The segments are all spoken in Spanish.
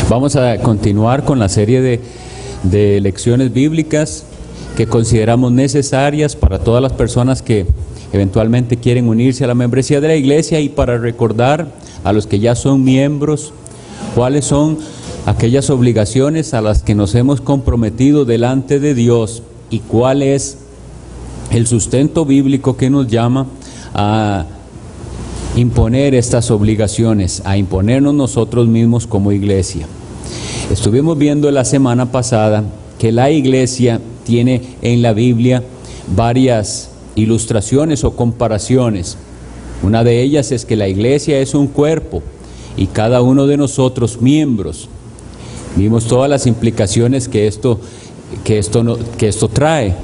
Vamos a continuar con la serie de lecciones bíblicas que consideramos necesarias para todas las personas que eventualmente quieren unirse a la membresía de la iglesia, y para recordar a los que ya son miembros cuáles son aquellas obligaciones a las que nos hemos comprometido delante de Dios y cuál es el sustento bíblico que nos llama a imponer estas obligaciones, a imponernos nosotros mismos como iglesia. Estuvimos viendo la semana pasada que la iglesia tiene en la Biblia varias ilustraciones o comparaciones. Una de ellas es que la iglesia es un cuerpo y cada uno de nosotros miembros. Vimos todas las implicaciones que esto trae.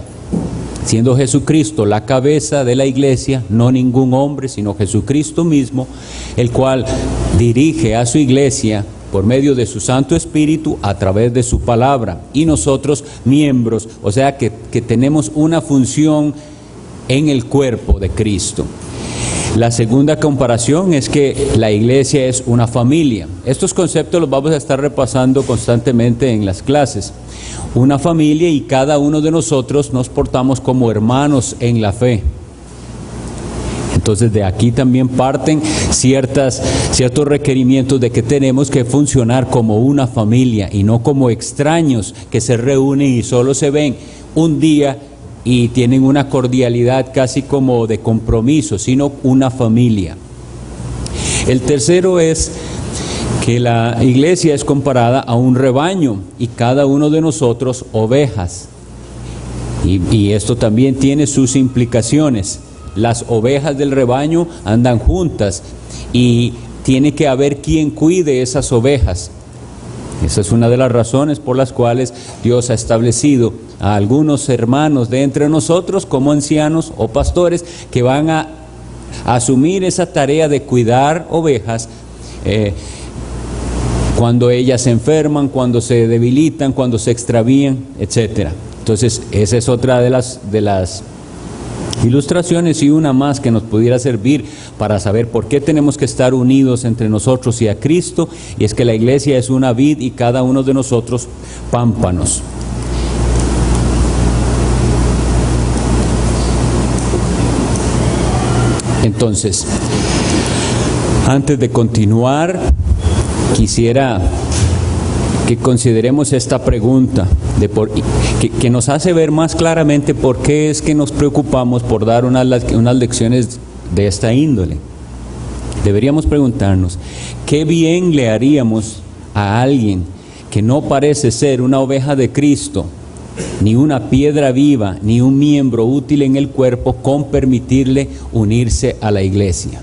Siendo Jesucristo la cabeza de la iglesia, no ningún hombre, sino Jesucristo mismo, el cual dirige a su iglesia por medio de su Santo Espíritu a través de su palabra, y nosotros miembros, o sea que tenemos una función en el cuerpo de Cristo. La segunda comparación es que la iglesia es una familia. Estos conceptos los vamos a estar repasando constantemente en las clases. Una familia, y cada uno de nosotros nos portamos como hermanos en la fe. Entonces de aquí también parten ciertos requerimientos de que tenemos que funcionar como una familia y no como extraños que se reúnen y solo se ven un día y tienen una cordialidad casi como de compromiso, sino una familia. El tercero es que la iglesia es comparada a un rebaño y cada uno de nosotros ovejas. Y esto también tiene sus implicaciones. Las ovejas del rebaño andan juntas y tiene que haber quien cuide esas ovejas. Esa es una de las razones por las cuales Dios ha establecido a algunos hermanos de entre nosotros como ancianos o pastores que van a asumir esa tarea de cuidar ovejas cuando ellas se enferman, cuando se debilitan, cuando se extravían, etc. Entonces esa es otra de las ilustraciones, y una más que nos pudiera servir para saber por qué tenemos que estar unidos entre nosotros y a Cristo, y es que la iglesia es una vid y cada uno de nosotros pámpanos. Entonces, antes de continuar, quisiera que consideremos esta pregunta que nos hace ver más claramente por qué es que nos preocupamos por dar unas lecciones de esta índole. Deberíamos preguntarnos, ¿qué bien le haríamos a alguien que no parece ser una oveja de Cristo, ni una piedra viva, ni un miembro útil en el cuerpo, con permitirle unirse a la iglesia?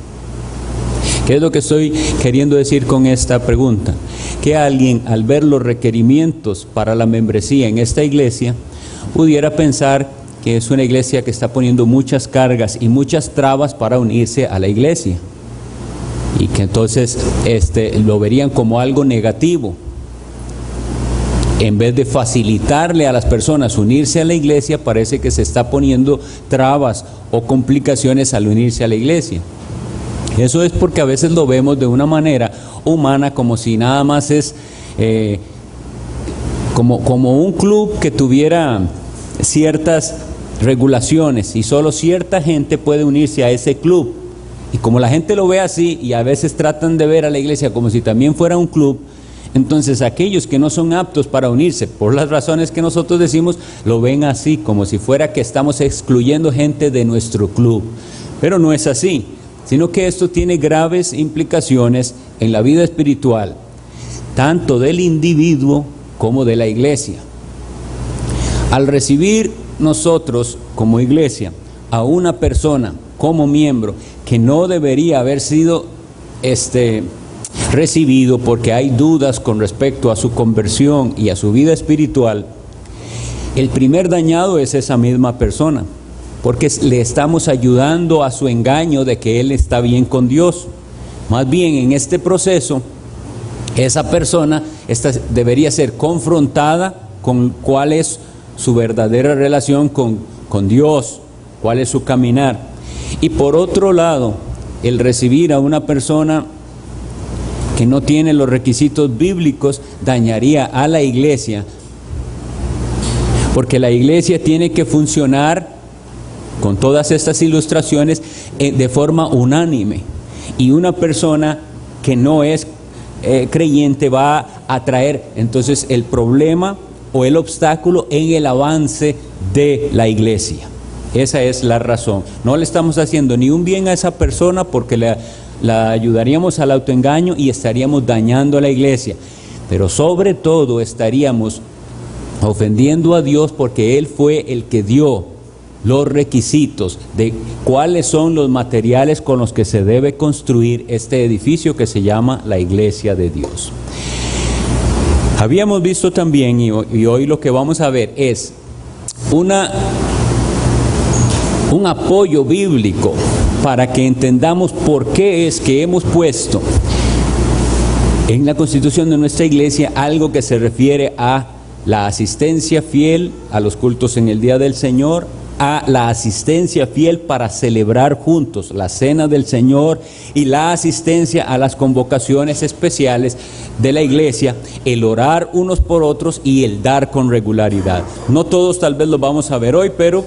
¿Qué es lo que estoy queriendo decir con esta pregunta? Que alguien, al ver los requerimientos para la membresía en esta iglesia, pudiera pensar que es una iglesia que está poniendo muchas cargas y muchas trabas para unirse a la iglesia, y que entonces lo verían como algo negativo. En vez de facilitarle a las personas unirse a la iglesia, parece que se está poniendo trabas o complicaciones al unirse a la iglesia. Eso es porque a veces lo vemos de una manera humana, como si nada más es como un club que tuviera ciertas regulaciones y solo cierta gente puede unirse a ese club. Y como la gente lo ve así, y a veces tratan de ver a la iglesia como si también fuera un club, entonces aquellos que no son aptos para unirse, por las razones que nosotros decimos, lo ven así, como si fuera que estamos excluyendo gente de nuestro club. Pero no es así, sino que esto tiene graves implicaciones en la vida espiritual, tanto del individuo como de la iglesia. Al recibir nosotros como iglesia a una persona como miembro que no debería haber sido recibido porque hay dudas con respecto a su conversión y a su vida espiritual, el primer dañado es esa misma persona, porque le estamos ayudando a su engaño de que él está bien con Dios. Más bien, en este proceso, esa persona debería ser confrontada con cuál es su verdadera relación con Dios, cuál es su caminar. Y por otro lado, el recibir a una persona que no tiene los requisitos bíblicos, dañaría a la iglesia, porque la iglesia tiene que funcionar con todas estas ilustraciones de forma unánime, y una persona que no es creyente va a traer entonces el problema o el obstáculo en el avance de la iglesia. Esa es la razón. No le estamos haciendo ni un bien a esa persona, porque la ayudaríamos al autoengaño y estaríamos dañando a la iglesia, pero sobre todo estaríamos ofendiendo a Dios, porque Él fue el que dio los requisitos de cuáles son los materiales con los que se debe construir este edificio que se llama la iglesia de Dios. Habíamos visto también, y hoy lo que vamos a ver es un apoyo bíblico para que entendamos por qué es que hemos puesto en la constitución de nuestra iglesia algo que se refiere a la asistencia fiel a los cultos en el día del Señor, a la asistencia fiel para celebrar juntos la cena del Señor, y la asistencia a las convocaciones especiales de la iglesia, el orar unos por otros y el dar con regularidad. No todos tal vez lo vamos a ver hoy, pero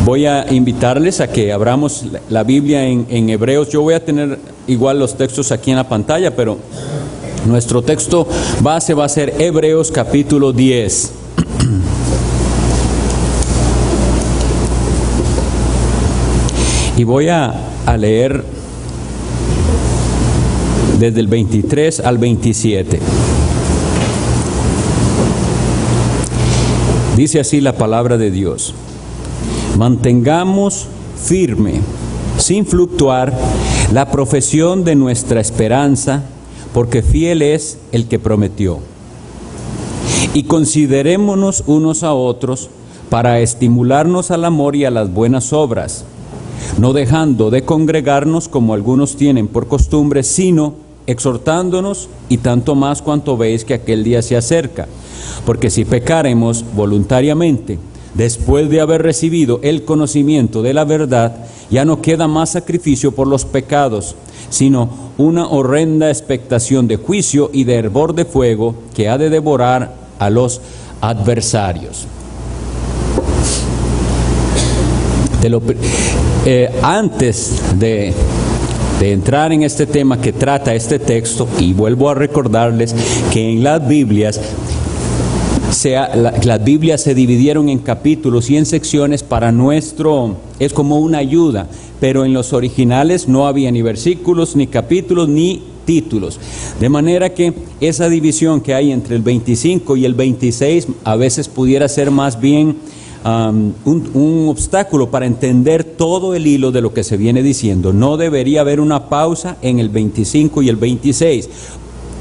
voy a invitarles a que abramos la Biblia en Hebreos. Yo voy a tener igual los textos aquí en la pantalla, pero nuestro texto base va a ser Hebreos capítulo 10. Y voy a leer desde el 23 al 27. Dice así la palabra de Dios: mantengamos firme, sin fluctuar, la profesión de nuestra esperanza, porque fiel es el que prometió. Y considerémonos unos a otros para estimularnos al amor y a las buenas obras, no dejando de congregarnos como algunos tienen por costumbre, sino exhortándonos, y tanto más cuanto veis que aquel día se acerca. Porque si pecáremos voluntariamente, después de haber recibido el conocimiento de la verdad, ya no queda más sacrificio por los pecados, sino una horrenda expectación de juicio y de hervor de fuego que ha de devorar a los adversarios. Antes de entrar en este tema que trata este texto, y vuelvo a recordarles que en las Biblias se dividieron en capítulos y en secciones para es como una ayuda, pero en los originales no había ni versículos, ni capítulos, ni títulos, de manera que esa división que hay entre el 25 y el 26 a veces pudiera ser más bien un obstáculo para entender todo el hilo de lo que se viene diciendo. No debería haber una pausa en el 25 y el 26,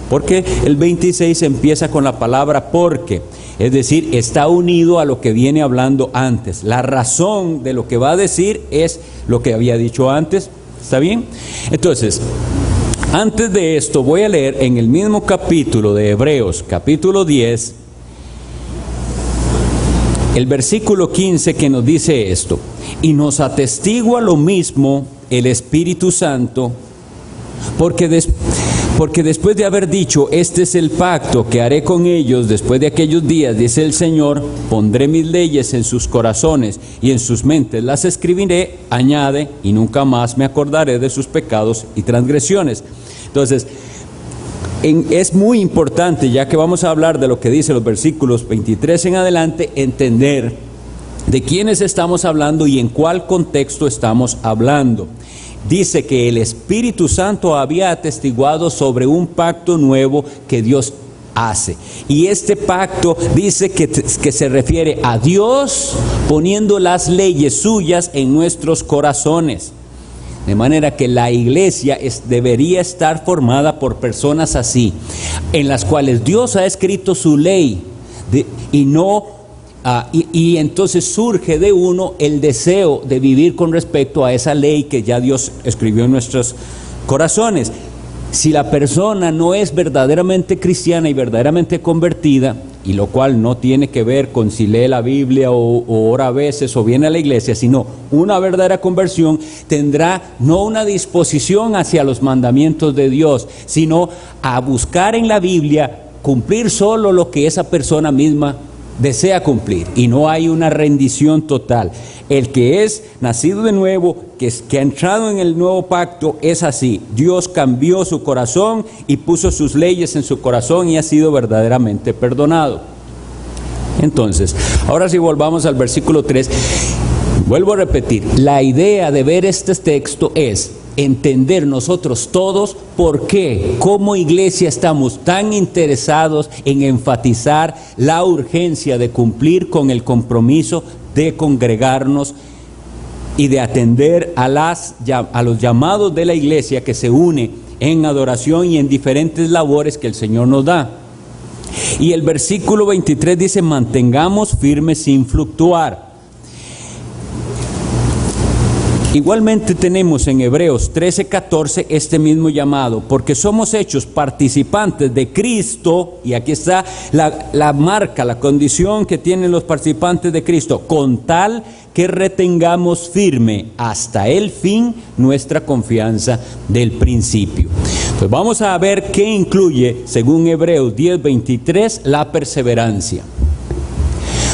porque el 26 empieza con la palabra porque, es decir, está unido a lo que viene hablando antes. La razón de lo que va a decir es lo que había dicho antes. ¿Está bien? Entonces, antes de esto voy a leer en el mismo capítulo de Hebreos, capítulo 10, el versículo 15, que nos dice esto: y nos atestigua lo mismo el Espíritu Santo, porque después de haber dicho, este es el pacto que haré con ellos después de aquellos días, dice el Señor, pondré mis leyes en sus corazones y en sus mentes las escribiré, añade, y nunca más me acordaré de sus pecados y transgresiones. Entonces, es muy importante, ya que vamos a hablar de lo que dice los versículos 23 en adelante, entender de quiénes estamos hablando y en cuál contexto estamos hablando. Dice que el Espíritu Santo había atestiguado sobre un pacto nuevo que Dios hace. Y este pacto dice que se refiere a Dios poniendo las leyes suyas en nuestros corazones. De manera que la iglesia debería estar formada por personas así, en las cuales Dios ha escrito su ley, y entonces surge de uno el deseo de vivir con respecto a esa ley que ya Dios escribió en nuestros corazones. Si la persona no es verdaderamente cristiana y verdaderamente convertida, y lo cual no tiene que ver con si lee la Biblia o ora a veces o viene a la iglesia, sino una verdadera conversión, tendrá no una disposición hacia los mandamientos de Dios, sino a buscar en la Biblia cumplir solo lo que esa persona misma desea cumplir, y no hay una rendición total. El que es nacido de nuevo, que ha entrado en el nuevo pacto, es así. Dios cambió su corazón y puso sus leyes en su corazón y ha sido verdaderamente perdonado. Entonces, ahora si volvamos al versículo 3, vuelvo a repetir, la idea de ver este texto es entender nosotros todos por qué como iglesia estamos tan interesados en enfatizar la urgencia de cumplir con el compromiso de congregarnos y de atender a los llamados de la iglesia que se une en adoración y en diferentes labores que el Señor nos da. Y el versículo 23 dice: mantengamos firmes sin fluctuar. Igualmente tenemos en Hebreos 13:14 este mismo llamado, porque somos hechos participantes de Cristo, y aquí está la marca, la condición que tienen los participantes de Cristo, con tal que retengamos firme hasta el fin nuestra confianza del principio. Pues vamos a ver qué incluye, según Hebreos 10:23, la perseverancia.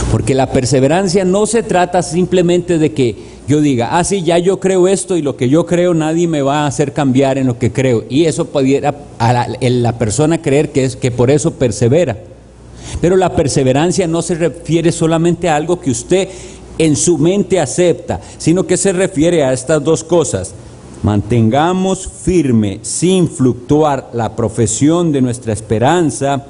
Porque la perseverancia no se trata simplemente de que yo diga, sí, ya yo creo esto y lo que yo creo nadie me va a hacer cambiar en lo que creo. Y eso pudiera a la persona creer que por eso persevera. Pero la perseverancia no se refiere solamente a algo que usted en su mente acepta, sino que se refiere a estas dos cosas. Mantengamos firme, sin fluctuar, la profesión de nuestra esperanza,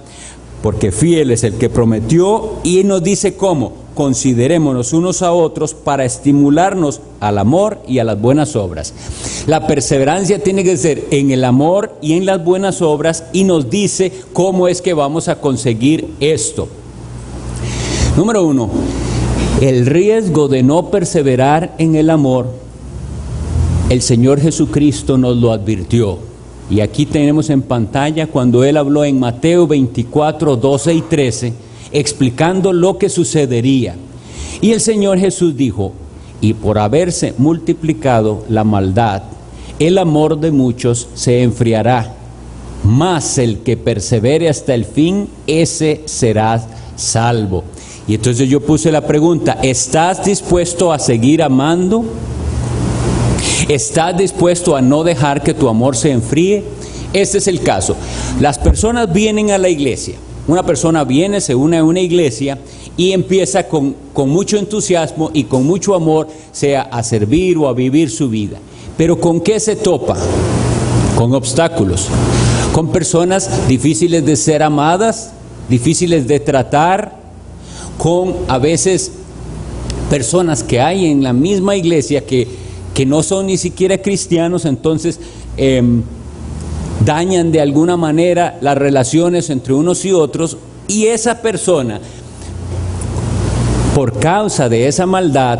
porque fiel es el que prometió, y nos dice cómo. Considerémonos unos a otros para estimularnos al amor y a las buenas obras. La perseverancia tiene que ser en el amor y en las buenas obras, y nos dice cómo es que vamos a conseguir esto. Número 1, el riesgo de no perseverar en el amor, el Señor Jesucristo nos lo advirtió. Y aquí tenemos en pantalla cuando Él habló en Mateo 24, 12 y 13, explicando lo que sucedería. Y el Señor Jesús dijo: y por haberse multiplicado la maldad, el amor de muchos se enfriará, mas el que persevere hasta el fin, ese será salvo. Y entonces yo puse la pregunta: ¿estás dispuesto a seguir amando? ¿Estás dispuesto a no dejar que tu amor se enfríe? Este es el caso. Las personas vienen a la iglesia. Una persona viene, se une a una iglesia y empieza con mucho entusiasmo y con mucho amor, sea a servir o a vivir su vida. Pero ¿con qué se topa? Con obstáculos, con personas difíciles de ser amadas, difíciles de tratar, con a veces personas que hay en la misma iglesia que no son ni siquiera cristianos, entonces dañan de alguna manera las relaciones entre unos y otros, y esa persona, por causa de esa maldad,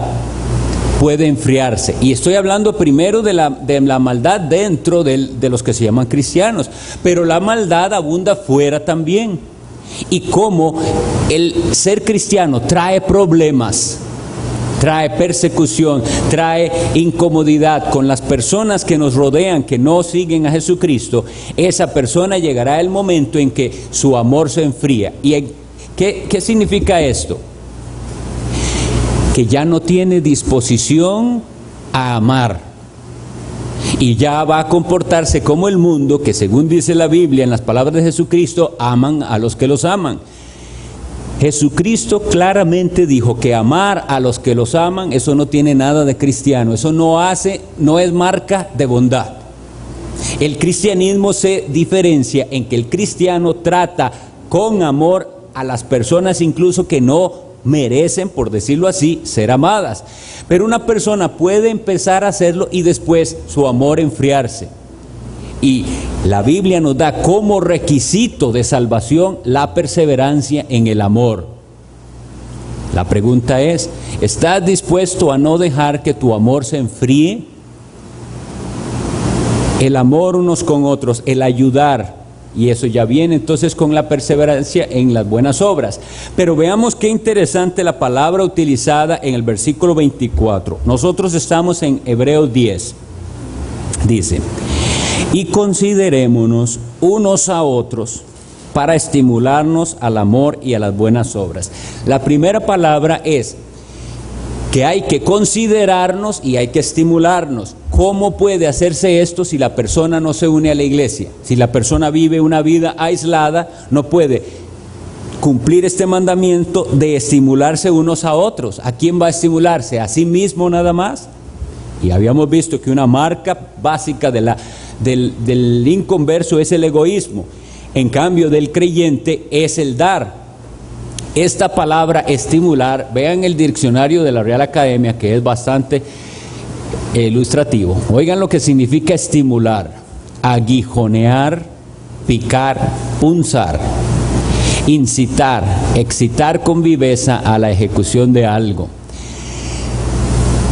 puede enfriarse. Y estoy hablando primero de la maldad dentro de los que se llaman cristianos, pero la maldad abunda fuera también. Y como el ser cristiano trae problemas, trae persecución, trae incomodidad con las personas que nos rodean, que no siguen a Jesucristo, esa persona llegará el momento en que su amor se enfría. ¿Y qué significa esto? Que ya no tiene disposición a amar y ya va a comportarse como el mundo, que según dice la Biblia en las palabras de Jesucristo, aman a los que los aman. Jesucristo claramente dijo que amar a los que los aman, eso no tiene nada de cristiano, eso no es marca de bondad. El cristianismo se diferencia en que el cristiano trata con amor a las personas incluso que no merecen, por decirlo así, ser amadas. Pero una persona puede empezar a hacerlo y después su amor enfriarse. Y la Biblia nos da como requisito de salvación la perseverancia en el amor. La pregunta es: ¿estás dispuesto a no dejar que tu amor se enfríe? El amor unos con otros, el ayudar, Y eso ya viene entonces con la perseverancia en las buenas obras. Pero veamos qué interesante la palabra utilizada en el versículo 24. Nosotros estamos en Hebreos 10. Dice: y considerémonos unos a otros para estimularnos al amor y a las buenas obras. La primera palabra es que hay que considerarnos y hay que estimularnos. ¿Cómo puede hacerse esto si la persona no se une a la iglesia? Si la persona vive una vida aislada, no puede cumplir este mandamiento de estimularse unos a otros. ¿A quién va a estimularse? ¿A sí mismo nada más? Y habíamos visto que una marca básica del inconverso es el egoísmo. En cambio, del creyente es el dar. Esta palabra estimular, vean el diccionario de la Real Academia, que es bastante ilustrativo. Oigan lo que significa estimular: aguijonear, picar, punzar, incitar, excitar con viveza a la ejecución de algo.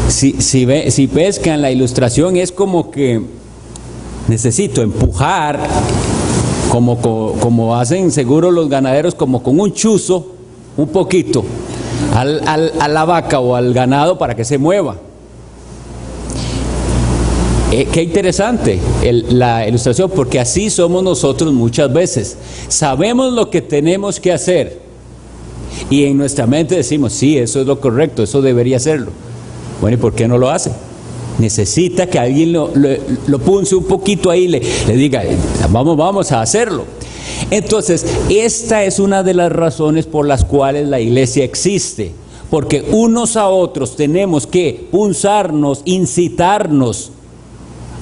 Si pescan la ilustración, es como que necesito empujar, como hacen seguro los ganaderos, como con un chuzo, un poquito, a la vaca o al ganado para que se mueva. Qué interesante la ilustración, porque así somos nosotros muchas veces. Sabemos lo que tenemos que hacer y en nuestra mente decimos: sí, eso es lo correcto, eso debería hacerlo. Bueno, ¿y por qué no lo hace? Necesita que alguien lo punce un poquito ahí, le diga: vamos a hacerlo. Entonces, esta es una de las razones por las cuales la iglesia existe, porque unos a otros tenemos que punzarnos, incitarnos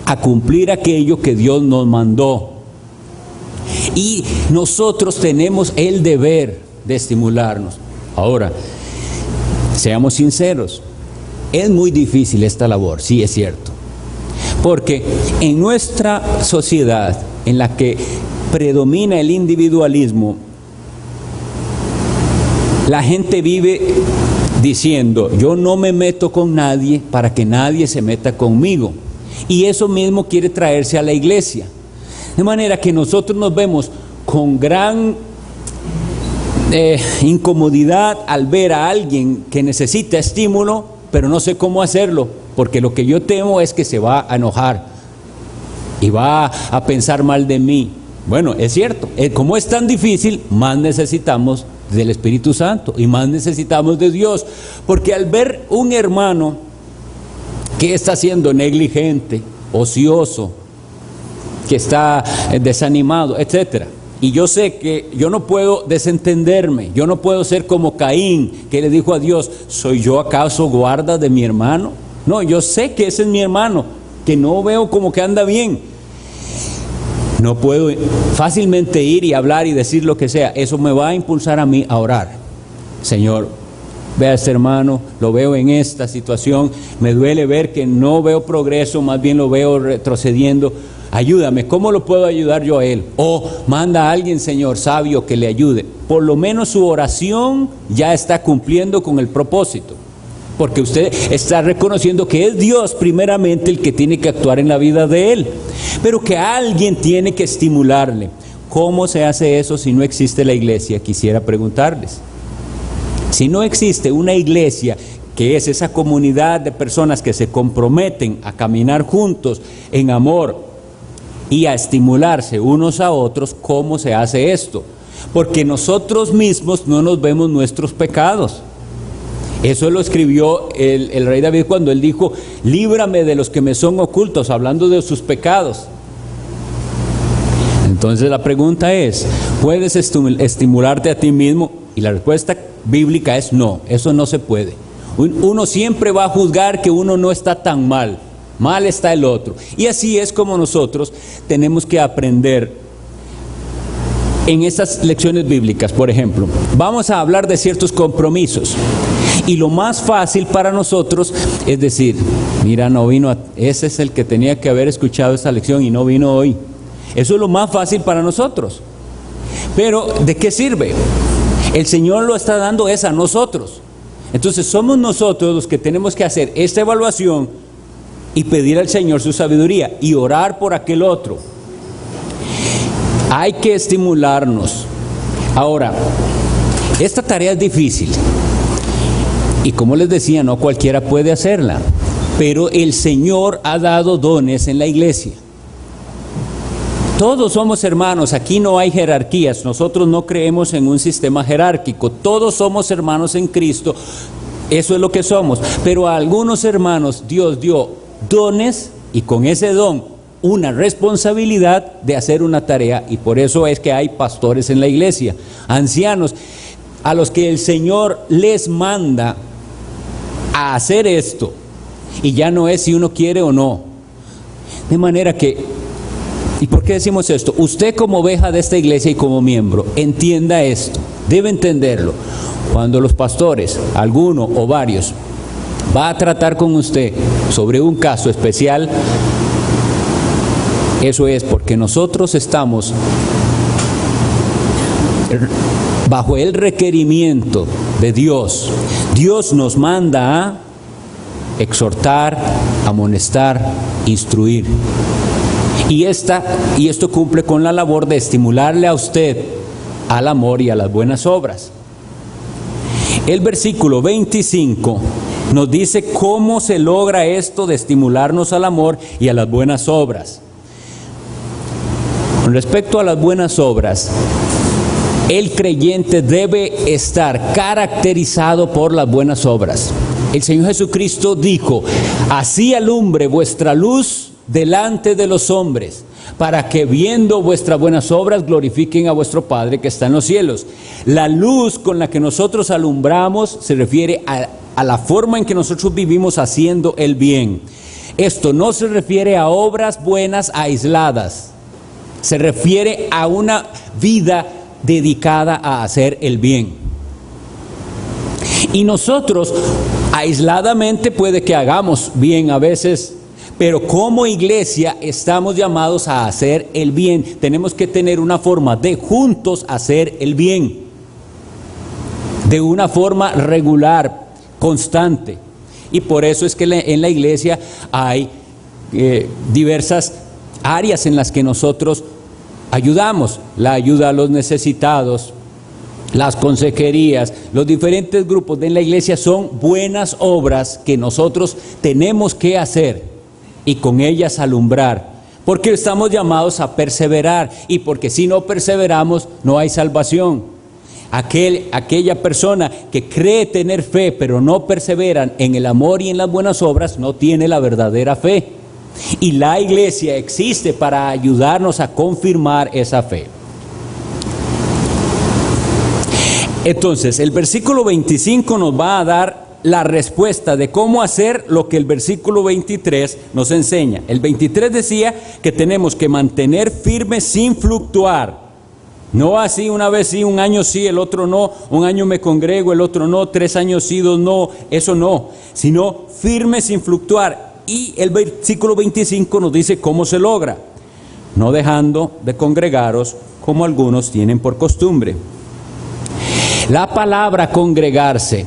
a cumplir aquello que Dios nos mandó. Y nosotros tenemos el deber de estimularnos. Ahora, seamos sinceros, es muy difícil esta labor, sí es cierto, porque en nuestra sociedad en la que predomina el individualismo, la gente vive diciendo: yo no me meto con nadie para que nadie se meta conmigo. Y eso mismo quiere traerse a la iglesia. De manera que nosotros nos vemos con gran incomodidad al ver a alguien que necesita estímulo, pero no sé cómo hacerlo, porque lo que yo temo es que se va a enojar y va a pensar mal de mí. Bueno, es cierto, como es tan difícil, más necesitamos del Espíritu Santo y más necesitamos de Dios, porque al ver un hermano que está siendo negligente, ocioso, que está desanimado, etcétera, y yo sé que yo no puedo desentenderme, yo no puedo ser como Caín, que le dijo a Dios: ¿soy yo acaso guarda de mi hermano? No, yo sé que ese es mi hermano, que no veo como que anda bien. No puedo fácilmente ir y hablar y decir lo que sea. Eso me va a impulsar a mí a orar. Señor, ve a este hermano, lo veo en esta situación, me duele ver que no veo progreso, más bien lo veo retrocediendo. Ayúdame, ¿cómo lo puedo ayudar yo a él? O manda a alguien, Señor, sabio, que le ayude. Por lo menos su oración ya está cumpliendo con el propósito, porque usted está reconociendo que es Dios primeramente el que tiene que actuar en la vida de él, pero que alguien tiene que estimularle. ¿Cómo se hace eso si no existe la iglesia? Quisiera preguntarles. Si no existe una iglesia, que es esa comunidad de personas que se comprometen a caminar juntos en amor y a estimularse unos a otros, ¿cómo se hace esto? Porque nosotros mismos no nos vemos nuestros pecados. Eso lo escribió el rey David cuando él dijo: líbrame de los que me son ocultos, hablando de sus pecados. Entonces la pregunta es: ¿puedes estimularte a ti mismo? Y la respuesta bíblica es no, eso no se puede. Uno siempre va a juzgar que uno no está tan mal, mal está el otro. Y así es como nosotros tenemos que aprender en estas lecciones bíblicas. Por ejemplo, vamos a hablar de ciertos compromisos. Y lo más fácil para nosotros es decir: mira, no vino, ese es el que tenía que haber escuchado esta lección y no vino hoy. Eso es lo más fácil para nosotros. Pero ¿de qué sirve? El Señor lo está dando es a nosotros. Entonces somos nosotros los que tenemos que hacer esta evaluación y pedir al Señor su sabiduría y orar por aquel otro. Hay que estimularnos. Ahora, esta tarea es difícil. Y como les decía, no cualquiera puede hacerla. Pero el Señor ha dado dones en la iglesia. Todos somos hermanos, aquí no hay jerarquías, nosotros no creemos en un sistema jerárquico, todos somos hermanos en Cristo, eso es lo que somos, pero a algunos hermanos Dios dio dones y con ese don una responsabilidad de hacer una tarea, y por eso es que hay pastores en la iglesia, ancianos, a los que el Señor les manda a hacer esto, y ya no es si uno quiere o no, de manera que... ¿Y por qué decimos esto? Usted como oveja de esta iglesia y como miembro, entienda esto, debe entenderlo. Cuando los pastores, alguno o varios, va a tratar con usted sobre un caso especial, eso es porque nosotros estamos bajo el requerimiento de Dios. Dios nos manda a exhortar, amonestar, instruir. Y esto cumple con la labor de estimularle a usted al amor y a las buenas obras. El versículo 25 nos dice cómo se logra esto de estimularnos al amor y a las buenas obras. Con respecto a las buenas obras, el creyente debe estar caracterizado por las buenas obras. El Señor Jesucristo dijo: así alumbre vuestra luz delante de los hombres, para que viendo vuestras buenas obras glorifiquen a vuestro Padre que está en los cielos. La luz con la que nosotros alumbramos se refiere a la forma en que nosotros vivimos haciendo el bien. Esto no se refiere a obras buenas aisladas, se refiere a una vida dedicada a hacer el bien. Y nosotros aisladamente puede que hagamos bien a veces, pero como iglesia estamos llamados a hacer el bien. Tenemos que tener una forma de juntos hacer el bien, de una forma regular, constante. Y por eso es que en la iglesia hay diversas áreas en las que nosotros ayudamos. La ayuda a los necesitados, las consejerías, los diferentes grupos de la iglesia son buenas obras que nosotros tenemos que hacer y con ellas alumbrar, porque estamos llamados a perseverar, y porque si no perseveramos no hay salvación. Aquella persona que cree tener fe pero no perseveran en el amor y en las buenas obras no tiene la verdadera fe, y la iglesia existe para ayudarnos a confirmar esa fe. Entonces el versículo 25 nos va a dar la respuesta de cómo hacer lo que el versículo 23 nos enseña. El 23 decía que tenemos que mantener firme sin fluctuar. No así, una vez sí, un año sí, el otro no, un año me congrego, el otro no, 3 años sí, 2 no, eso no, sino firme sin fluctuar. Y el versículo 25 nos dice cómo se logra: no dejando de congregaros como algunos tienen por costumbre. La palabra congregarse,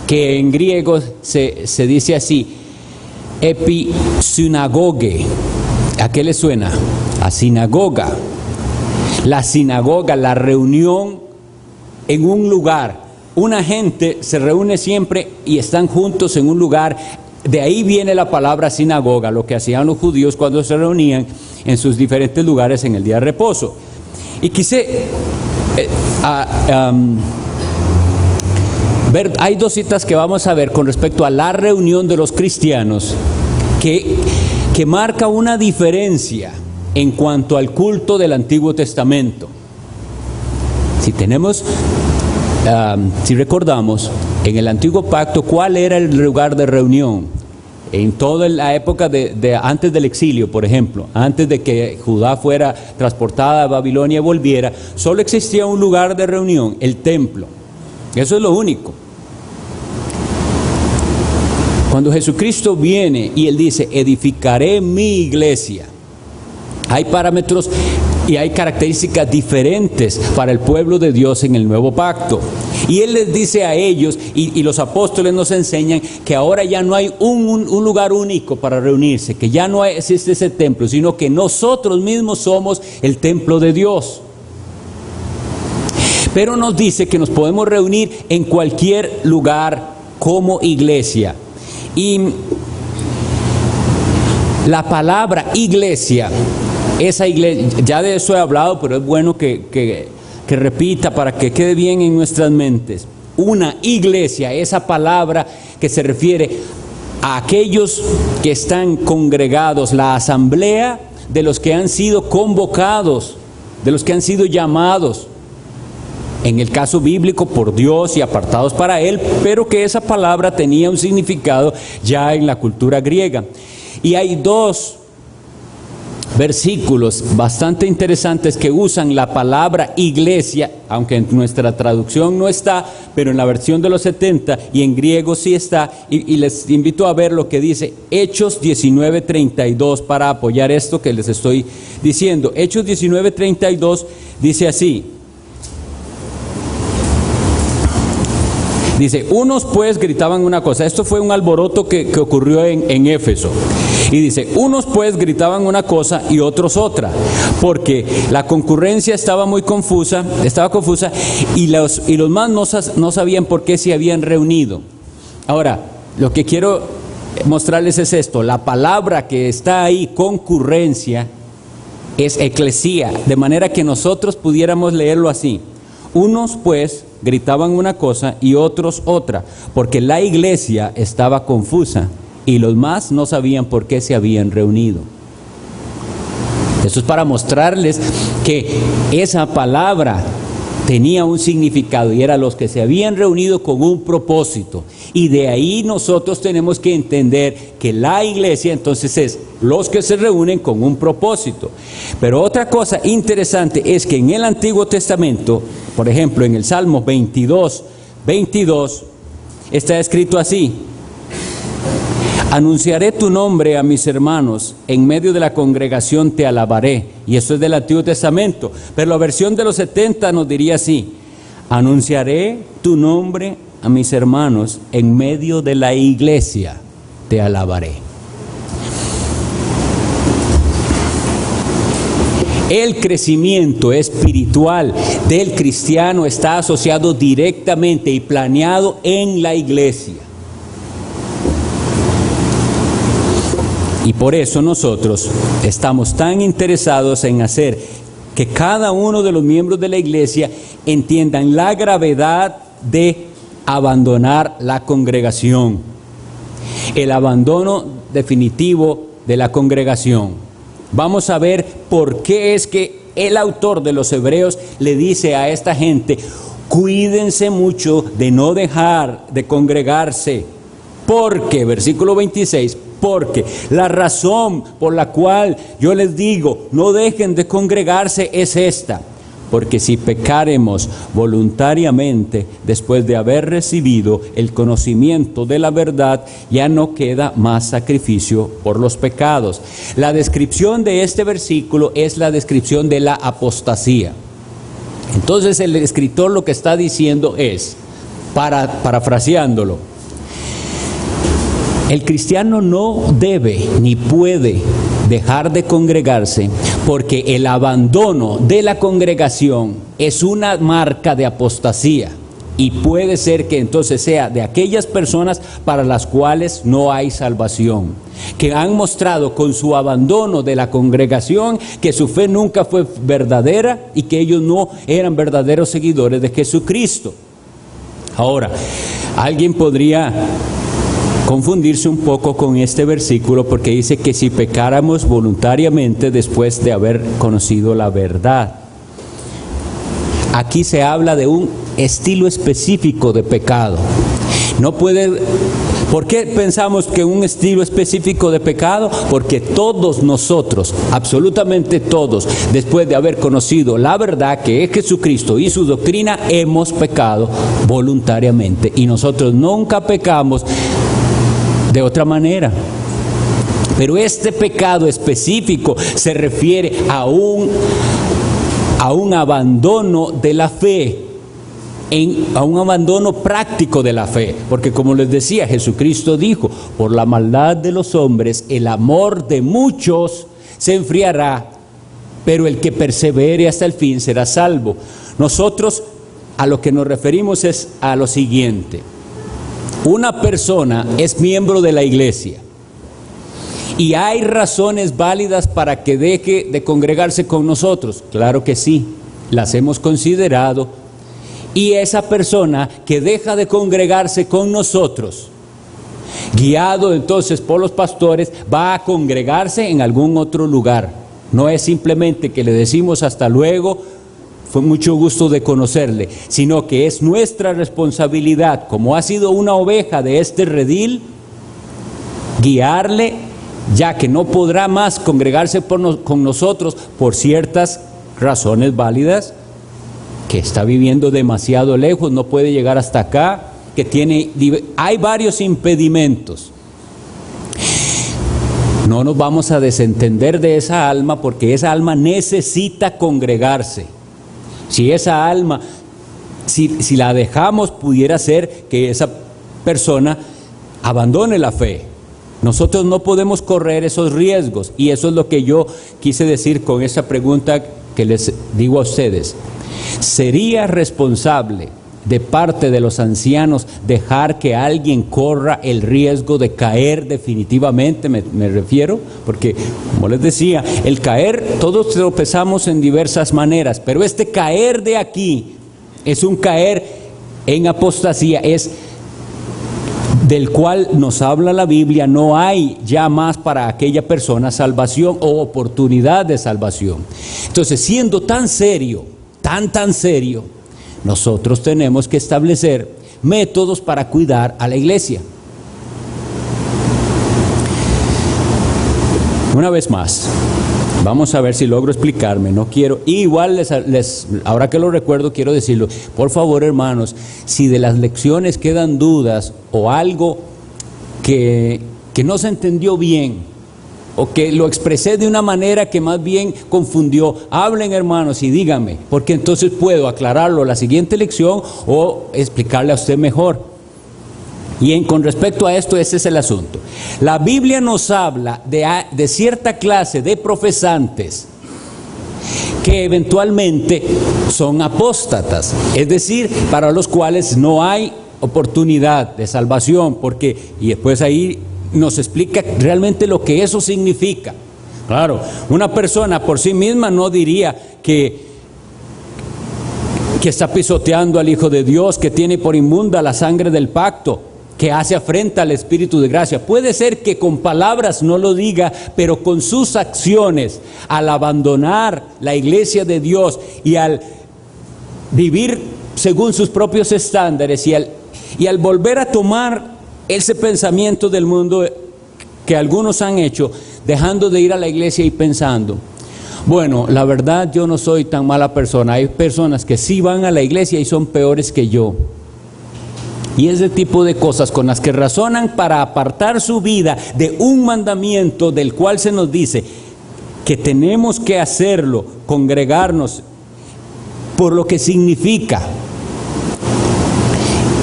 que en griego se dice así, episinagoge. ¿A qué le suena? A sinagoga. La sinagoga, la reunión en un lugar. Una gente se reúne siempre y están juntos en un lugar. De ahí viene la palabra sinagoga, lo que hacían los judíos cuando se reunían en sus diferentes lugares en el día de reposo. Y quise hay 2 citas que vamos a ver con respecto a la reunión de los cristianos que marca una diferencia en cuanto al culto del Antiguo Testamento. Si recordamos, en el Antiguo Pacto, ¿cuál era el lugar de reunión? En toda la época de antes del exilio, por ejemplo, antes de que Judá fuera transportada a Babilonia y volviera, solo existía un lugar de reunión, el templo. Eso es lo único. Cuando Jesucristo viene y Él dice, edificaré mi iglesia, hay parámetros y hay características diferentes para el pueblo de Dios en el nuevo pacto. Y Él les dice a ellos, y los apóstoles nos enseñan, que ahora ya no hay un lugar único para reunirse, que ya no existe ese templo, sino que nosotros mismos somos el templo de Dios. Pero nos dice que nos podemos reunir en cualquier lugar como iglesia. Y la palabra iglesia, esa iglesia, ya de eso he hablado, pero es bueno que repita para que quede bien en nuestras mentes. Una iglesia, esa palabra que se refiere a aquellos que están congregados, la asamblea de los que han sido convocados, de los que han sido llamados, en el caso bíblico por Dios y apartados para Él, pero que esa palabra tenía un significado ya en la cultura griega. Y hay dos versículos bastante interesantes que usan la palabra iglesia, aunque en nuestra traducción no está, pero en la versión de los 70 y en griego sí está, y les invito a ver lo que dice Hechos 19:32 para apoyar esto que les estoy diciendo. Hechos 19:32 dice así. Dice, unos pues gritaban una cosa. Esto fue un alboroto que ocurrió en Éfeso. Y dice, unos pues gritaban una cosa y otros otra, porque la concurrencia estaba confusa, y los más no sabían por qué se habían reunido. Ahora, lo que quiero mostrarles es esto. La palabra que está ahí, concurrencia, es eclesía, de manera que nosotros pudiéramos leerlo así. Unos pues gritaban una cosa y otros otra, porque la iglesia estaba confusa y los más no sabían por qué se habían reunido. Esto es para mostrarles que esa palabra tenía un significado y era los que se habían reunido con un propósito. Y de ahí nosotros tenemos que entender que la iglesia entonces es los que se reúnen con un propósito. Pero otra cosa interesante es que en el Antiguo Testamento, por ejemplo en el Salmo 22, está escrito así: anunciaré tu nombre a mis hermanos, en medio de la congregación te alabaré. Y esto es del Antiguo Testamento, pero la versión de los 70 nos diría así: anunciaré tu nombre a mis hermanos, en medio de la iglesia te alabaré. El crecimiento espiritual del cristiano está asociado directamente y planeado en la iglesia. Y por eso nosotros estamos tan interesados en hacer que cada uno de los miembros de la iglesia entiendan la gravedad de abandonar la congregación, el abandono definitivo de la congregación. Vamos a ver por qué es que el autor de los Hebreos le dice a esta gente: cuídense mucho de no dejar de congregarse, porque, versículo 26, porque la razón por la cual yo les digo no dejen de congregarse es esta: porque si pecáremos voluntariamente después de haber recibido el conocimiento de la verdad, ya no queda más sacrificio por los pecados. La descripción de este versículo es la descripción de la apostasía. Entonces el escritor lo que está diciendo es, parafraseándolo, el cristiano no debe ni puede dejar de congregarse, porque el abandono de la congregación es una marca de apostasía, y puede ser que entonces sea de aquellas personas para las cuales no hay salvación, que han mostrado con su abandono de la congregación que su fe nunca fue verdadera y que ellos no eran verdaderos seguidores de Jesucristo. Ahora, alguien podría confundirse un poco con este versículo porque dice que si pecáramos voluntariamente después de haber conocido la verdad. Aquí se habla de un estilo específico de pecado. No puede. ¿Por qué pensamos que un estilo específico de pecado? Porque todos nosotros, absolutamente todos, después de haber conocido la verdad que es Jesucristo y su doctrina, hemos pecado voluntariamente. Y nosotros nunca pecamos de otra manera. Pero este pecado específico se refiere a un abandono de la fe. a un abandono práctico de la fe, porque como les decía, Jesucristo dijo, por la maldad de los hombres, el amor de muchos se enfriará, pero el que persevere hasta el fin será salvo. Nosotros a lo que nos referimos es a lo siguiente: una persona es miembro de la iglesia y hay razones válidas para que deje de congregarse con nosotros. Claro que sí, las hemos considerado. Y esa persona que deja de congregarse con nosotros, guiado entonces por los pastores, va a congregarse en algún otro lugar. No es simplemente que le decimos hasta luego, fue mucho gusto de conocerle, sino que es nuestra responsabilidad, como ha sido una oveja de este redil, guiarle, ya que no podrá más congregarse con nosotros por ciertas razones válidas, que está viviendo demasiado lejos, no puede llegar hasta acá, hay varios impedimentos. No nos vamos a desentender de esa alma, porque esa alma necesita congregarse. Si esa alma, si la dejamos, pudiera ser que esa persona abandone la fe. Nosotros no podemos correr esos riesgos, y eso es lo que yo quise decir con esa pregunta que les digo a ustedes. ¿Sería responsable de parte de los ancianos dejar que alguien corra el riesgo de caer definitivamente? Me refiero, porque como les decía, el caer, todos tropezamos en diversas maneras, pero este caer de aquí es un caer en apostasía, es del cual nos habla la Biblia. No hay ya más para aquella persona salvación o oportunidad de salvación. Entonces, siendo tan serio, tan serio, nosotros tenemos que establecer métodos para cuidar a la iglesia. Una vez más, vamos a ver si logro explicarme. No quiero, igual ahora que lo recuerdo, quiero decirlo. Por favor, hermanos, si de las lecciones quedan dudas o algo que no se entendió bien, o que lo expresé de una manera que más bien confundió, hablen, hermanos, y díganme, porque entonces puedo aclararlo en la siguiente lección o explicarle a usted mejor. Con respecto a esto, ese es el asunto. La Biblia nos habla de cierta clase de profesantes que eventualmente son apóstatas, es decir, para los cuales no hay oportunidad de salvación, y después ahí nos explica realmente lo que eso significa. Claro, una persona por sí misma no diría que está pisoteando al Hijo de Dios, que tiene por inmunda la sangre del pacto, que hace afrenta al Espíritu de gracia. Puede ser que con palabras no lo diga, pero con sus acciones, al abandonar la iglesia de Dios y al vivir según sus propios estándares y al volver a tomar ese pensamiento del mundo que algunos han hecho, dejando de ir a la iglesia y pensando, bueno, la verdad yo no soy tan mala persona. Hay personas que sí van a la iglesia y son peores que yo. Y ese tipo de cosas con las que razonan para apartar su vida de un mandamiento del cual se nos dice que tenemos que hacerlo, congregarnos, por lo que significa.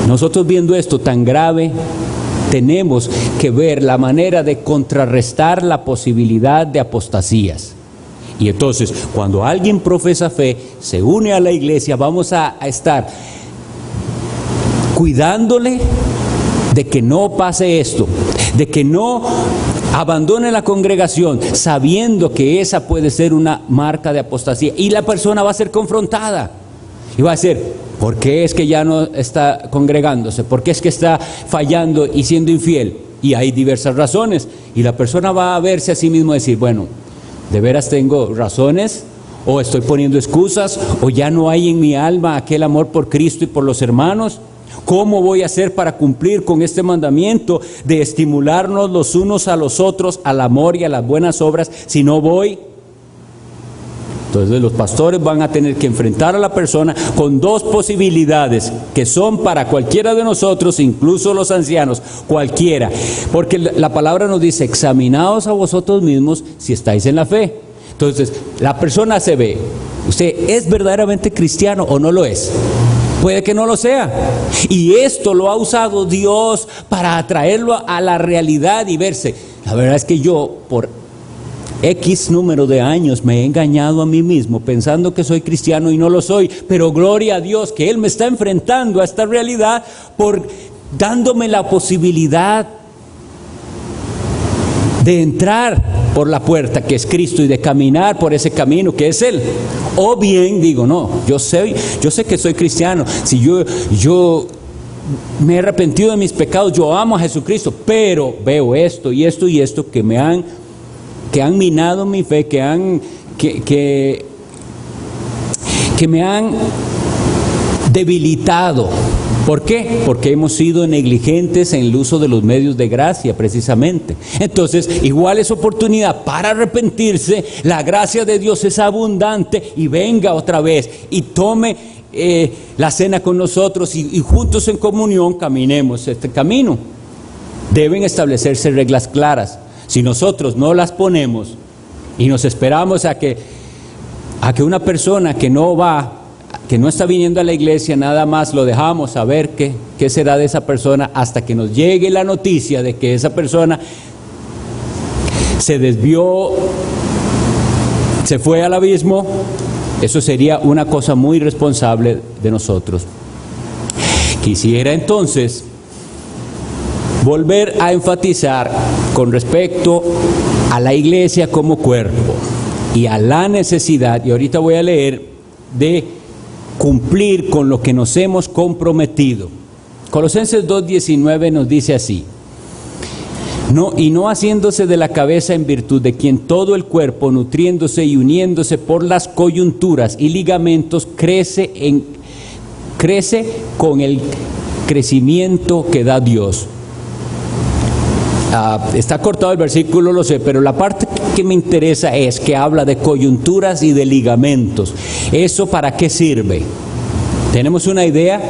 Nosotros, viendo esto tan grave, tenemos que ver la manera de contrarrestar la posibilidad de apostasías. Y entonces, cuando alguien profesa fe, se une a la iglesia, vamos a estar cuidándole de que no pase esto, de que no abandone la congregación, sabiendo que esa puede ser una marca de apostasía. Y la persona va a ser confrontada y va a decir, ¿por qué es que ya no está congregándose? ¿Por qué es que está fallando y siendo infiel? Y hay diversas razones. Y la persona va a verse a sí mismo y decir, bueno, ¿de veras tengo razones? ¿O estoy poniendo excusas? ¿O ya no hay en mi alma aquel amor por Cristo y por los hermanos? ¿Cómo voy a hacer para cumplir con este mandamiento de estimularnos los unos a los otros al amor y a las buenas obras si no voy? Entonces los pastores van a tener que enfrentar a la persona con dos posibilidades que son para cualquiera de nosotros, incluso los ancianos, cualquiera. Porque la palabra nos dice, examinaos a vosotros mismos si estáis en la fe. Entonces la persona se ve, ¿usted es verdaderamente cristiano o no lo es? puede que no lo sea. Y esto lo ha usado Dios para atraerlo a la realidad y verse. La verdad es que yo, por X número de años, me he engañado a mí mismo pensando que soy cristiano y no lo soy. Pero gloria a Dios que Él me está enfrentando a esta realidad por dándome la posibilidad de entrar por la puerta que es Cristo y de caminar por ese camino que es Él. O bien digo, no, yo sé que soy cristiano, si yo me he arrepentido de mis pecados, yo amo a Jesucristo, pero veo esto y esto y esto que han minado mi fe, que me han debilitado. ¿Por qué? Porque hemos sido negligentes en el uso de los medios de gracia, precisamente. Entonces, igual es oportunidad para arrepentirse. La gracia de Dios es abundante y venga otra vez y tome la cena con nosotros y juntos en comunión caminemos este camino. Deben establecerse reglas claras. Si nosotros no las ponemos y nos esperamos a que una persona que no está viniendo a la iglesia, nada más lo dejamos a ver qué será de esa persona hasta que nos llegue la noticia de que esa persona se desvió, se fue al abismo, eso sería una cosa muy irresponsable de nosotros. Quisiera entonces volver a enfatizar con respecto a la iglesia como cuerpo y a la necesidad, y ahorita voy a leer, de cumplir con lo que nos hemos comprometido. Colosenses 2:19 nos dice así: no haciéndose de la cabeza, en virtud de quien todo el cuerpo, nutriéndose y uniéndose por las coyunturas y ligamentos, crece con el crecimiento que da Dios. Está cortado el versículo, lo sé, pero la parte que me interesa es que habla de coyunturas y de ligamentos. ¿Eso para qué sirve? ¿Tenemos una idea?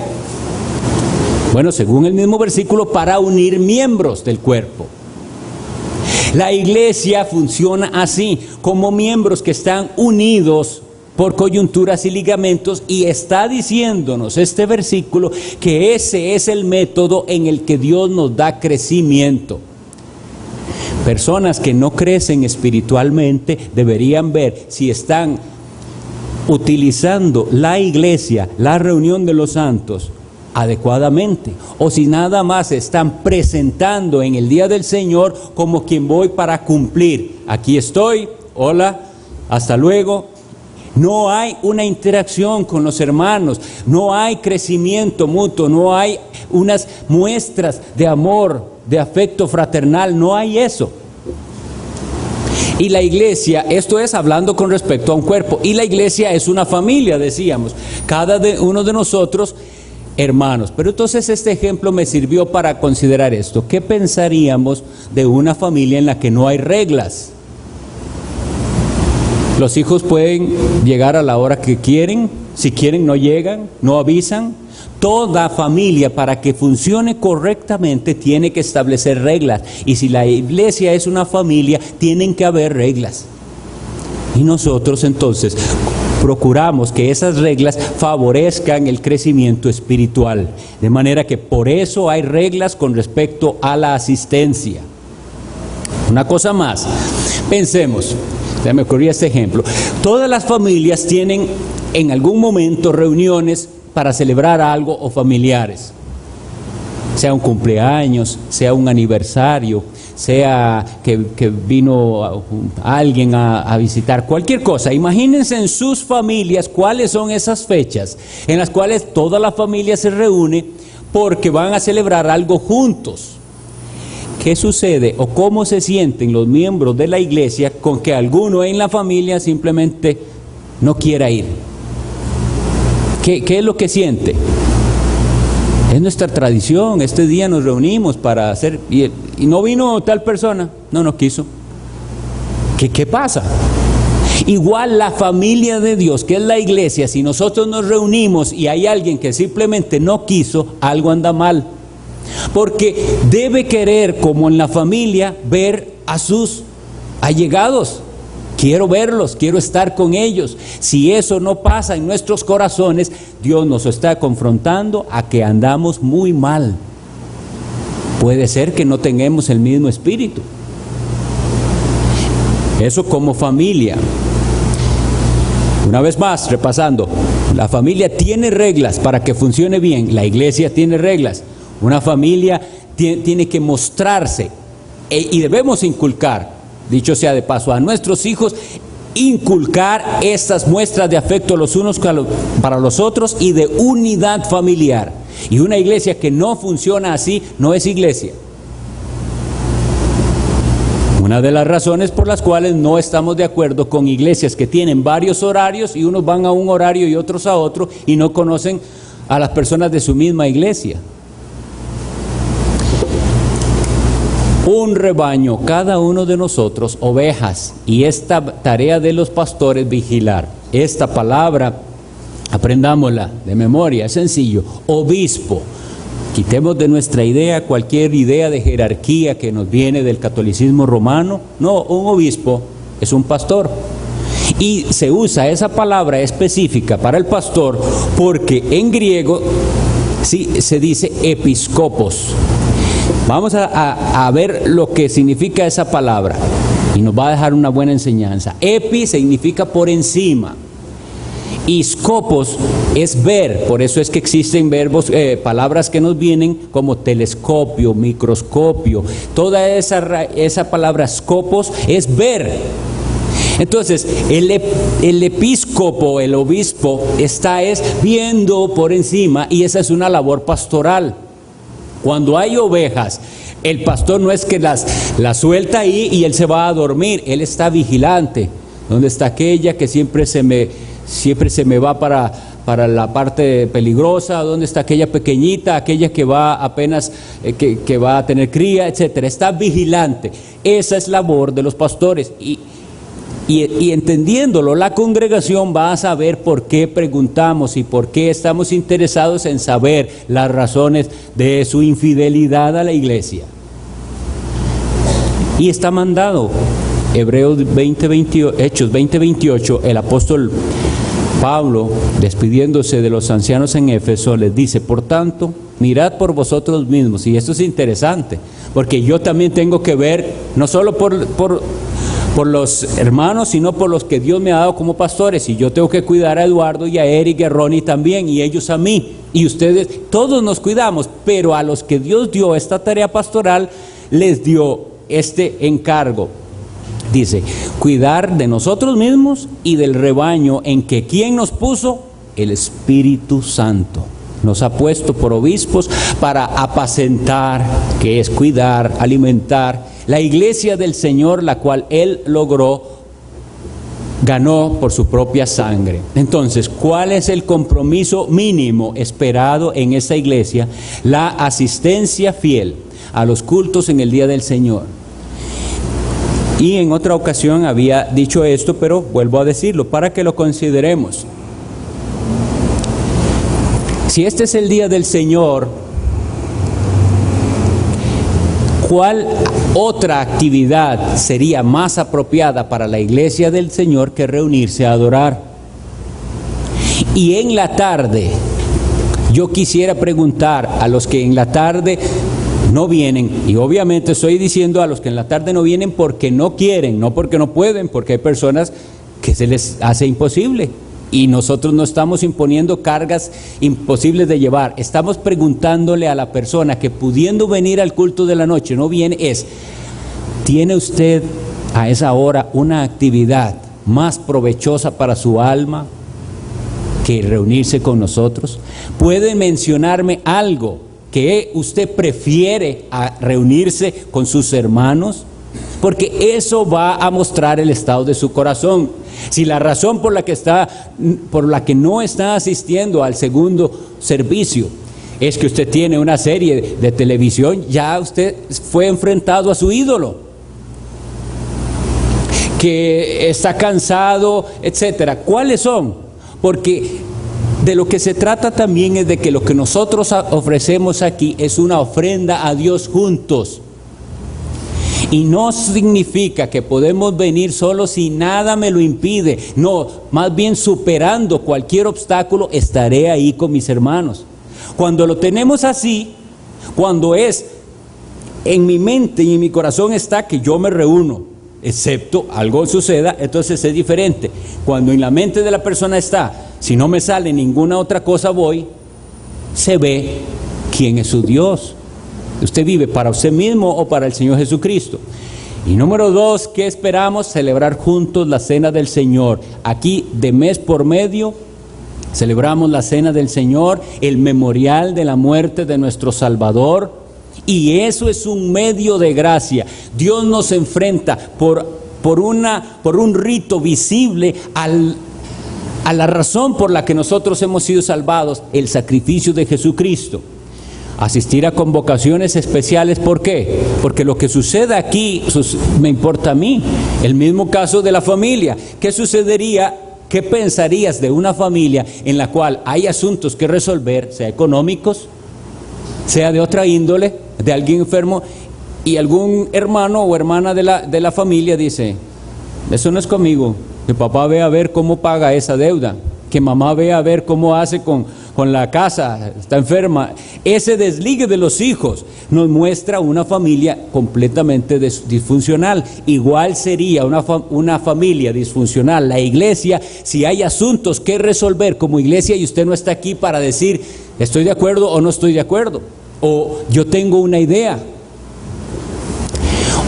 Bueno, según el mismo versículo, para unir miembros del cuerpo. La iglesia funciona así, como miembros que están unidos por coyunturas y ligamentos, y está diciéndonos este versículo que ese es el método en el que Dios nos da crecimiento. Personas que no crecen espiritualmente deberían ver si están utilizando la iglesia, la reunión de los santos, adecuadamente, o si nada más están presentando en el día del Señor como quien voy para cumplir. Aquí estoy, hola, hasta luego. No hay una interacción con los hermanos, no hay crecimiento mutuo, no hay unas muestras de amor, de afecto fraternal, no hay eso. Y la iglesia, esto es hablando con respecto a un cuerpo, y la iglesia es una familia, decíamos, cada uno de nosotros hermanos. Pero entonces este ejemplo me sirvió para considerar esto. ¿Qué pensaríamos de una familia en la que no hay reglas? Los hijos pueden llegar a la hora que quieren, si quieren no llegan, no avisan. Toda familia, para que funcione correctamente, tiene que establecer reglas. Y si la iglesia es una familia, tienen que haber reglas. Y nosotros entonces procuramos que esas reglas favorezcan el crecimiento espiritual. De manera que por eso hay reglas con respecto a la asistencia. Una cosa más, pensemos, se me ocurrió este ejemplo. Todas las familias tienen en algún momento reuniones para celebrar algo o familiares, sea un cumpleaños, sea un aniversario, sea que vino alguien a visitar, cualquier cosa. Imagínense en sus familias cuáles son esas fechas en las cuales toda la familia se reúne porque van a celebrar algo juntos. ¿Qué sucede o cómo se sienten los miembros de la iglesia con que alguno en la familia simplemente no quiera ir? ¿Qué es lo que siente? Es nuestra tradición, este día nos reunimos para hacer, y no vino tal persona, no quiso. ¿Qué pasa? Igual la familia de Dios, que es la iglesia, si nosotros nos reunimos y hay alguien que simplemente no quiso, algo anda mal. Porque debe querer, como en la familia, ver a sus allegados. quiero verlos, quiero estar con ellos. Si eso no pasa en nuestros corazones, Dios nos está confrontando a que andamos muy mal. Puede ser que no tengamos el mismo espíritu. Eso como familia. Una vez más, repasando, la familia tiene reglas para que funcione bien, la iglesia tiene reglas. Una familia tiene que mostrarse y debemos inculcar, dicho sea de paso, a nuestros hijos, inculcar estas muestras de afecto los unos para los otros y de unidad familiar. Y una iglesia que no funciona así no es iglesia. Una de las razones por las cuales no estamos de acuerdo con iglesias que tienen varios horarios y unos van a un horario y otros a otro y no conocen a las personas de su misma iglesia. Un rebaño, cada uno de nosotros, ovejas, y esta tarea de los pastores, vigilar. Esta palabra, aprendámosla de memoria, es sencillo, obispo. Quitemos de nuestra idea cualquier idea de jerarquía que nos viene del catolicismo romano. No, un obispo es un pastor. Y se usa esa palabra específica para el pastor porque en griego sí, se dice episcopos. Vamos a ver lo que significa esa palabra y nos va a dejar una buena enseñanza. Epi significa por encima. Y scopos es ver, por eso es que existen verbos, palabras que nos vienen como telescopio, microscopio. Toda esa palabra scopos es ver. Entonces, el episcopo, el obispo, está viendo por encima y esa es una labor pastoral. Cuando hay ovejas, el pastor no es que las suelta ahí y él se va a dormir, él está vigilante. ¿Dónde está aquella que siempre se me va para la parte peligrosa? ¿Dónde está aquella pequeñita, aquella que va apenas, que va a tener cría, etcétera? Está vigilante. Esa es labor de los pastores. Y entendiéndolo, la congregación va a saber por qué preguntamos y por qué estamos interesados en saber las razones de su infidelidad a la iglesia. Y está mandado. Hechos 20:28, el apóstol Pablo, despidiéndose de los ancianos en Éfeso, les dice: por tanto, mirad por vosotros mismos. Y esto es interesante, porque yo también tengo que ver, no solo por los hermanos, sino por los que Dios me ha dado como pastores. Y yo tengo que cuidar a Eduardo y a Eric y a Ronnie también, y ellos a mí. Y ustedes, todos nos cuidamos, pero a los que Dios dio esta tarea pastoral, les dio este encargo. Dice, cuidar de nosotros mismos y del rebaño en que ¿quién nos puso? El Espíritu Santo. Nos ha puesto por obispos para apacentar, que es cuidar, alimentar, la iglesia del Señor, la cual Él ganó por su propia sangre. Entonces, ¿cuál es el compromiso mínimo esperado en esa iglesia? La asistencia fiel a los cultos en el día del Señor. Y en otra ocasión había dicho esto, pero vuelvo a decirlo para que lo consideremos. Si este es el día del Señor, ¿cuál otra actividad sería más apropiada para la iglesia del Señor que reunirse a adorar? Y en la tarde, yo quisiera preguntar a los que en la tarde no vienen, y obviamente estoy diciendo a los que en la tarde no vienen porque no quieren, no porque no pueden, porque hay personas que se les hace imposible. Y nosotros no estamos imponiendo cargas imposibles de llevar. Estamos preguntándole a la persona que pudiendo venir al culto de la noche no viene, ¿tiene usted a esa hora una actividad más provechosa para su alma que reunirse con nosotros? ¿Puede mencionarme algo que usted prefiere a reunirse con sus hermanos? Porque eso va a mostrar el estado de su corazón. Si la razón por la que no está asistiendo al segundo servicio es que usted tiene una serie de televisión, ya usted fue enfrentado a su ídolo, que está cansado, etcétera. ¿Cuáles son? Porque de lo que se trata también es de que lo que nosotros ofrecemos aquí es una ofrenda a Dios juntos. Y no significa que podemos venir solo si nada me lo impide. No, más bien superando cualquier obstáculo, estaré ahí con mis hermanos. Cuando lo tenemos así, cuando es en mi mente y en mi corazón está que yo me reúno, excepto algo suceda, entonces es diferente. Cuando en la mente de la persona está, si no me sale ninguna otra cosa voy, se ve quién es su Dios. ¿Usted vive para usted mismo o para el Señor Jesucristo? Y número 2, ¿qué esperamos? Celebrar juntos la Cena del Señor. Aquí de mes por medio celebramos la Cena del Señor, el memorial de la muerte de nuestro Salvador. Y eso es un medio de gracia. Dios nos enfrenta por un rito visible a la razón por la que nosotros hemos sido salvados, el sacrificio de Jesucristo. Asistir a convocaciones especiales, ¿por qué? Porque lo que suceda aquí me importa a mí. El mismo caso de la familia. ¿Qué sucedería? ¿Qué pensarías de una familia en la cual hay asuntos que resolver, sea económicos, sea de otra índole, de alguien enfermo, y algún hermano o hermana de la familia dice, eso no es conmigo, que papá vea a ver cómo paga esa deuda, que mamá vea a ver cómo hace con la casa, está enferma? Ese desligue de los hijos nos muestra una familia completamente disfuncional. Igual sería una familia disfuncional la iglesia si hay asuntos que resolver como iglesia y usted no está aquí para decir estoy de acuerdo o no estoy de acuerdo, o yo tengo una idea.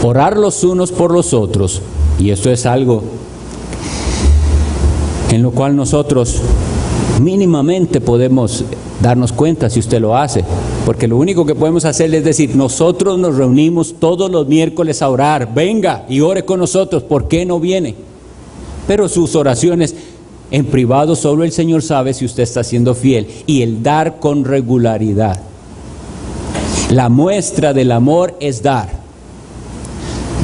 Orar los unos por los otros, y esto es algo en lo cual nosotros mínimamente podemos darnos cuenta si usted lo hace, porque lo único que podemos hacer es decir, nosotros nos reunimos todos los miércoles a orar, venga y ore con nosotros, ¿por qué no viene? Pero sus oraciones en privado solo el Señor sabe si usted está siendo fiel. Y el dar con regularidad, la muestra del amor es dar.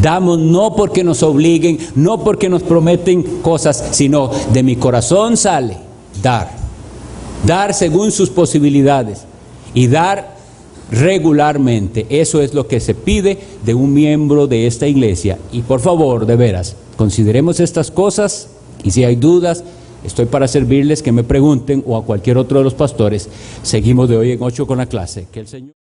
Damos no porque nos obliguen, no porque nos prometen cosas, sino de mi corazón sale dar. Dar según sus posibilidades y dar regularmente. Eso es lo que se pide de un miembro de esta iglesia. Y por favor, de veras, consideremos estas cosas, y si hay dudas, estoy para servirles, que me pregunten, o a cualquier otro de los pastores. Seguimos de hoy en 8 con la clase. Que el Señor...